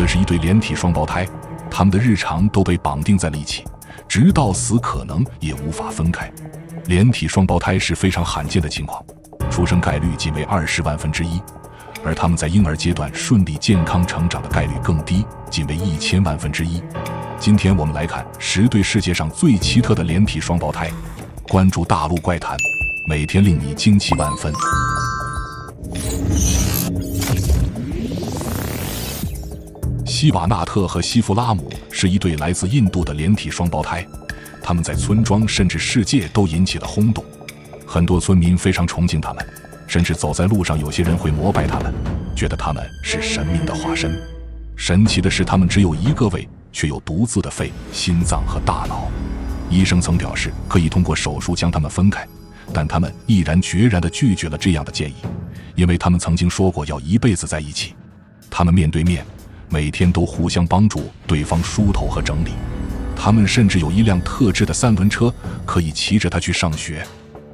这是一对连体双胞胎，他们的日常都被绑定在了一起，直到死可能也无法分开。连体双胞胎是非常罕见的情况，出生概率仅为20万分之一，而他们在婴儿阶段顺利健康成长的概率更低，仅为1000万分之一。今天我们来看10对世界上最奇特的连体双胞胎，关注大陆怪谈，每天令你惊奇万分。希瓦纳特和西弗拉姆是一对来自印度的连体双胞胎，他们在村庄甚至世界都引起了轰动，很多村民非常崇敬他们，甚至走在路上有些人会膜拜他们，觉得他们是神明的化身。神奇的是，他们只有一个胃，却有独自的肺、心脏和大脑。医生曾表示可以通过手术将他们分开，但他们毅然决然地拒绝了这样的建议，因为他们曾经说过要一辈子在一起。他们面对面，每天都互相帮助对方梳头和整理。他们甚至有一辆特制的3轮车，可以骑着它去上学。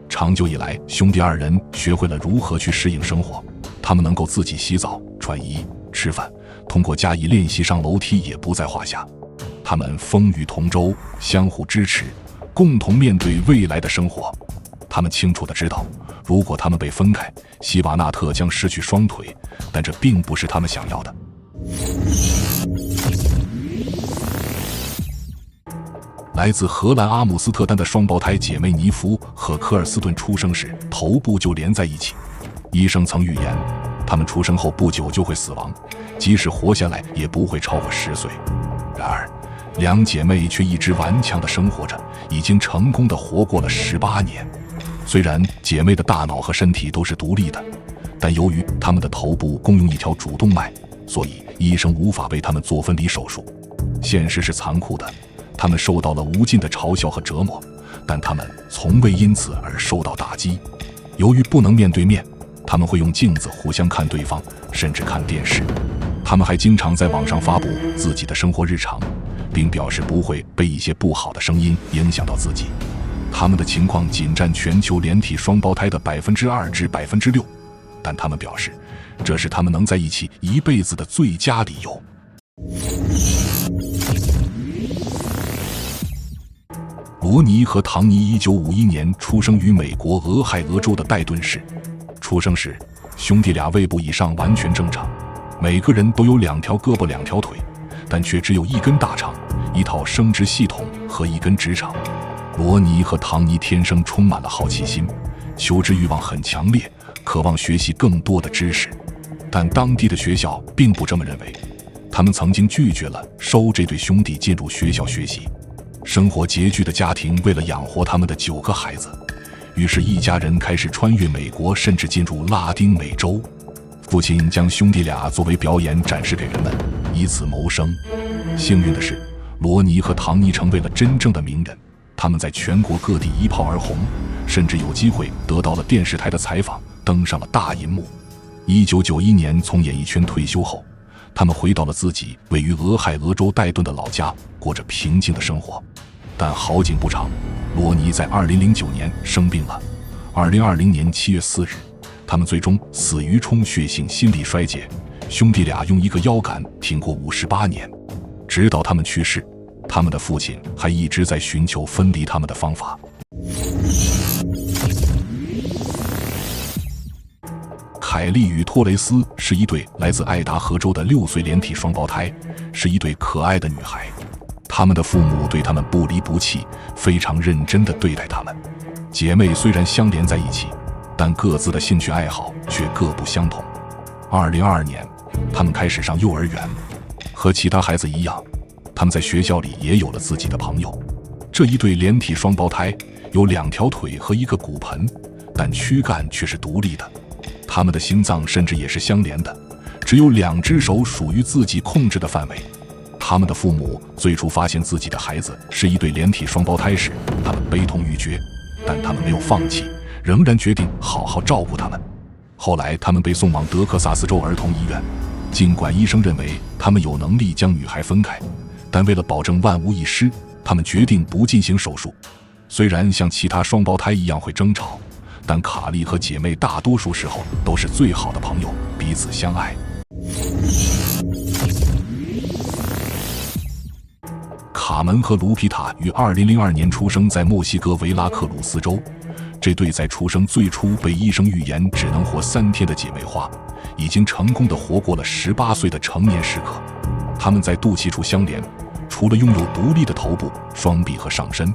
长久以来，兄弟二人学会了如何去适应生活。他们能够自己洗澡、穿衣、吃饭，通过加以练习上楼梯也不在话下。他们风雨同舟，相互支持，共同面对未来的生活。他们清楚地知道，如果他们被分开，希瓦纳特将失去双腿，但这并不是他们想要的。来自荷兰阿姆斯特丹的双胞胎姐妹尼弗和科尔斯顿出生时头部就连在一起，医生曾预言他们出生后不久就会死亡，即使活下来也不会超过10岁。然而两姐妹却一直顽强地生活着，已经成功地活过了18年。虽然姐妹的大脑和身体都是独立的，但由于她们的头部共用一条主动脉，所以医生无法为她们做分离手术。现实是残酷的，她们受到了无尽的嘲笑和折磨，但她们从未因此而受到打击。由于不能面对面，她们会用镜子互相看对方，甚至看电视。她们还经常在网上发布自己的生活日常，并表示不会被一些不好的声音影响到自己。他们的情况仅占全球连体双胞胎的2%至6%，但他们表示，这是他们能在一起一辈子的最佳理由。罗尼和唐尼1951年出生于美国俄亥俄州的戴顿市。出生时，兄弟俩胃部以上完全正常，每个人都有2条胳膊2条腿，但却只有1根大肠、1套生殖系统和1根直肠。罗尼和唐尼天生充满了好奇心，求知欲望很强烈，渴望学习更多的知识。但当地的学校并不这么认为，他们曾经拒绝了收这对兄弟进入学校学习。生活拮据的家庭为了养活他们的9个孩子，于是一家人开始穿越美国，甚至进入拉丁美洲。父亲将兄弟俩作为表演展示给人们，以此谋生。幸运的是，罗尼和唐尼成为了真正的名人，他们在全国各地一炮而红，甚至有机会得到了电视台的采访，登上了大银幕。1991年从演艺圈退休后，他们回到了自己位于俄亥俄州戴顿的老家，过着平静的生活。但好景不长，罗尼在2009年生病了。2020年7月4日，他们最终死于充血性心力衰竭。兄弟俩用一个腰杆挺过58年，直到他们去世，他们的父亲还一直在寻求分离他们的方法。凯莉与托雷斯是一对来自爱达荷州的6岁连体双胞胎，是一对可爱的女孩。他们的父母对他们不离不弃，非常认真地对待他们。姐妹虽然相连在一起，但各自的兴趣爱好却各不相同。2022年，他们开始上幼儿园，和其他孩子一样，他们在学校里也有了自己的朋友。这一对连体双胞胎有2条腿和1个骨盆，但躯干却是独立的。他们的心脏甚至也是相连的，只有2只手属于自己控制的范围。他们的父母最初发现自己的孩子是一对连体双胞胎时，他们悲痛欲绝，但他们没有放弃，仍然决定好好照顾他们。后来他们被送往德克萨斯州儿童医院，尽管医生认为他们有能力将女孩分开，但为了保证万无一失，他们决定不进行手术。虽然像其他双胞胎一样会争吵，但卡莉和姐妹大多数时候都是最好的朋友，彼此相爱。卡门和卢皮塔于2002年出生在墨西哥维拉克鲁斯州。这对在出生最初被医生预言只能活3天的姐妹花，已经成功地活过了18岁的成年时刻。她们在肚脐处相连，除了拥有独立的头部、双臂和上身，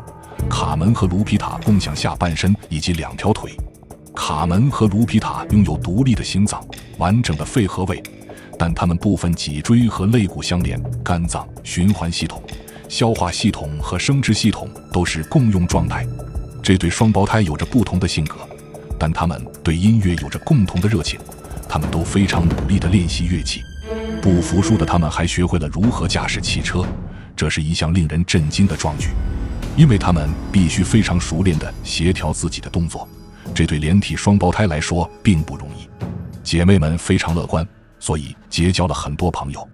卡门和卢皮塔共享下半身以及2条腿。卡门和卢皮塔拥有独立的心脏、完整的肺和胃，但它们部分脊椎和肋骨相连，肝脏、循环系统、消化系统和生殖系统都是共用状态。这对双胞胎有着不同的性格，但他们对音乐有着共同的热情。他们都非常努力地练习乐器，不服输的他们还学会了如何驾驶汽车，这是一项令人震惊的壮举，因为他们必须非常熟练地协调自己的动作。这对连体双胞胎来说并不容易。姐妹们非常乐观，所以结交了很多朋友。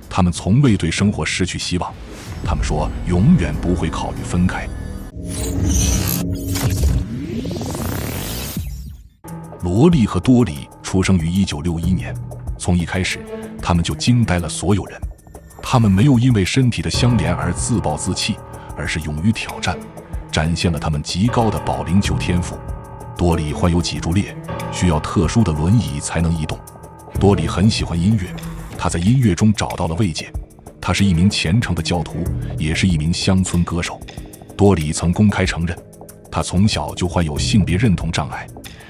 她们从未对生活失去希望，她们说永远不会考虑分开。罗莉和多里出生于1961年，从一开始，他们就惊呆了所有人。他们没有因为身体的相连而自暴自弃，而是勇于挑战，展现了他们极高的保龄球天赋。多里患有脊柱裂，需要特殊的轮椅才能移动。多里很喜欢音乐，他在音乐中找到了慰藉。他是一名虔诚的教徒，也是一名乡村歌手。多里曾公开承认，他从小就患有性别认同障碍，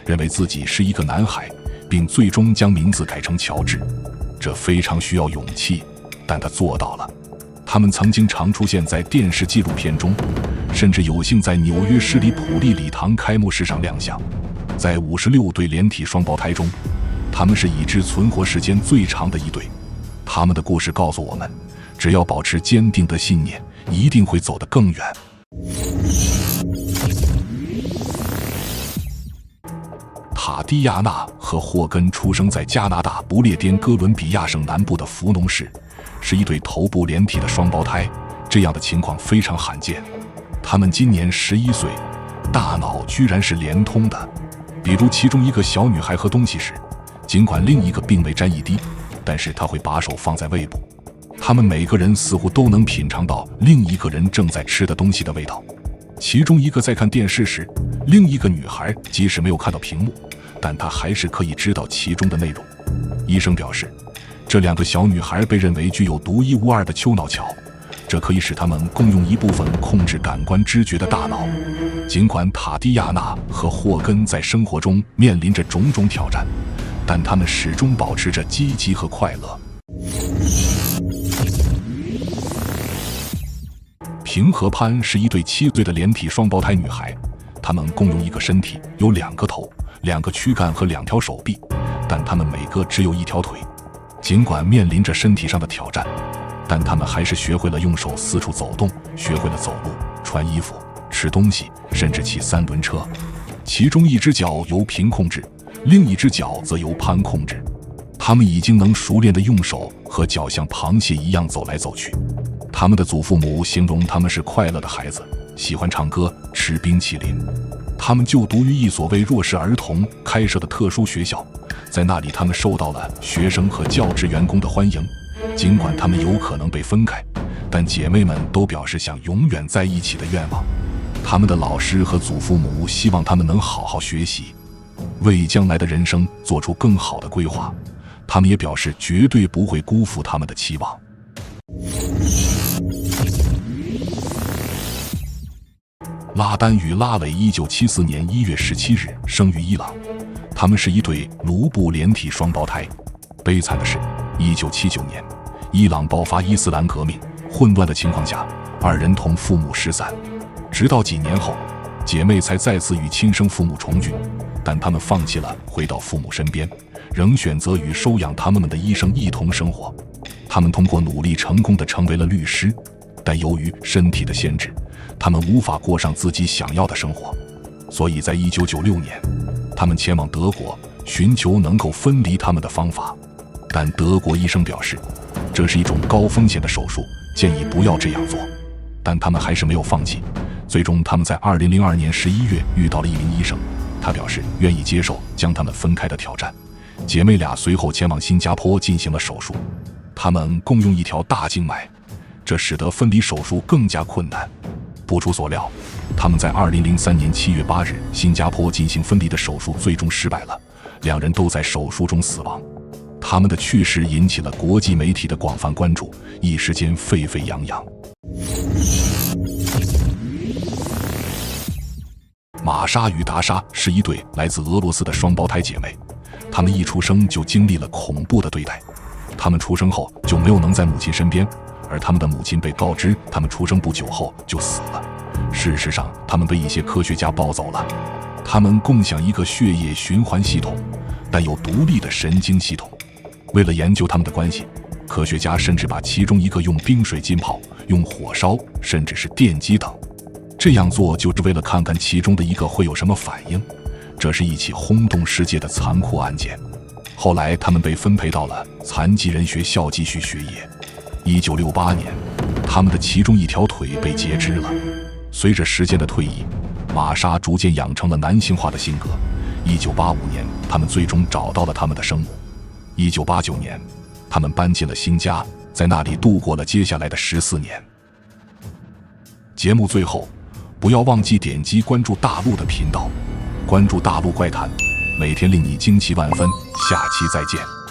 认为自己是一个男孩，并最终将名字改成乔治。这非常需要勇气，但他做到了。他们曾经常出现在电视纪录片中，甚至有幸在纽约市立普利礼堂开幕式上亮相。在56对连体双胞胎中，他们是已知存活时间最长的一对。他们的故事告诉我们，只要保持坚定的信念，一定会走得更远。塔蒂亚娜和霍根出生在加拿大不列颠哥伦比亚省南部的福农市，是一对头部连体的双胞胎。这样的情况非常罕见。他们今年11岁，大脑居然是连通的。比如其中一个小女孩喝东西时，尽管另一个并未沾一滴，但是她会把手放在胃部。他们每个人似乎都能品尝到另一个人正在吃的东西的味道。其中一个在看电视时，另一个女孩即使没有看到屏幕，但她还是可以知道其中的内容。医生表示，这2个小女孩被认为具有独一无二的丘脑桥，这可以使她们共用一部分控制感官知觉的大脑。尽管塔蒂亚娜和霍根在生活中面临着种种挑战，但他们始终保持着积极和快乐。平和潘是一对7岁的连体双胞胎女孩，她们共用一个身体，有2个头、2个躯干和2条手臂，但她们每个只有1条腿。尽管面临着身体上的挑战，但她们还是学会了用手四处走动，学会了走路、穿衣服、吃东西，甚至骑3轮车。其中1只脚由平控制，另1只脚则由潘控制。他们已经能熟练地用手和脚像螃蟹一样走来走去。他们的祖父母形容他们是快乐的孩子，喜欢唱歌、吃冰淇淋。他们就读于一所为弱势儿童开设的特殊学校，在那里他们受到了学生和教职员工的欢迎。尽管他们有可能被分开，但姐妹们都表示想永远在一起的愿望。他们的老师和祖父母希望他们能好好学习，为将来的人生做出更好的规划。他们也表示绝对不会辜负他们的期望。拉丹与拉韦1974年1月17日生于伊朗，他们是一对卢布连体双胞胎。悲惨的是，1979年，伊朗爆发伊斯兰革命，混乱的情况下，2人同父母失散。直到几年后，姐妹才再次与亲生父母重聚，但她们放弃了回到父母身边，仍选择与收养他们的医生一同生活。他们通过努力成功地成为了律师，但由于身体的限制，他们无法过上自己想要的生活。所以在1996年，他们前往德国，寻求能够分离他们的方法。但德国医生表示，这是一种高风险的手术，建议不要这样做。但他们还是没有放弃。最终，他们在2002年11月遇到了一名医生，他表示愿意接受将他们分开的挑战。姐妹俩随后前往新加坡进行了手术。他们共用1条大静脉，这使得分离手术更加困难。不出所料，他们在2003年7月8日新加坡进行分离的手术最终失败了，2人都在手术中死亡。他们的去世引起了国际媒体的广泛关注，一时间沸沸扬扬。玛莎与达莎是一对来自俄罗斯的双胞胎姐妹，她们一出生就经历了恐怖的对待。她们出生后就没有能在母亲身边，而她们的母亲被告知她们出生不久后就死了。事实上，她们被一些科学家抱走了。她们共享一个血液循环系统，但有独立的神经系统。为了研究她们的关系，科学家甚至把其中一个用冰水浸泡、用火烧，甚至是电击等。这样做就是为了看看其中的一个会有什么反应。这是一起轰动世界的残酷案件。后来他们被分配到了残疾人学校继续学业。1968年，他们的其中一条腿被截肢了。随着时间的推移，玛莎逐渐养成了男性化的性格。1985年，他们最终找到了他们的生母。1989年，他们搬进了新家，在那里度过了接下来的14年。节目最后，不要忘记点击关注大陆的频道，关注大陆怪谈，每天令你惊奇万分。下期再见。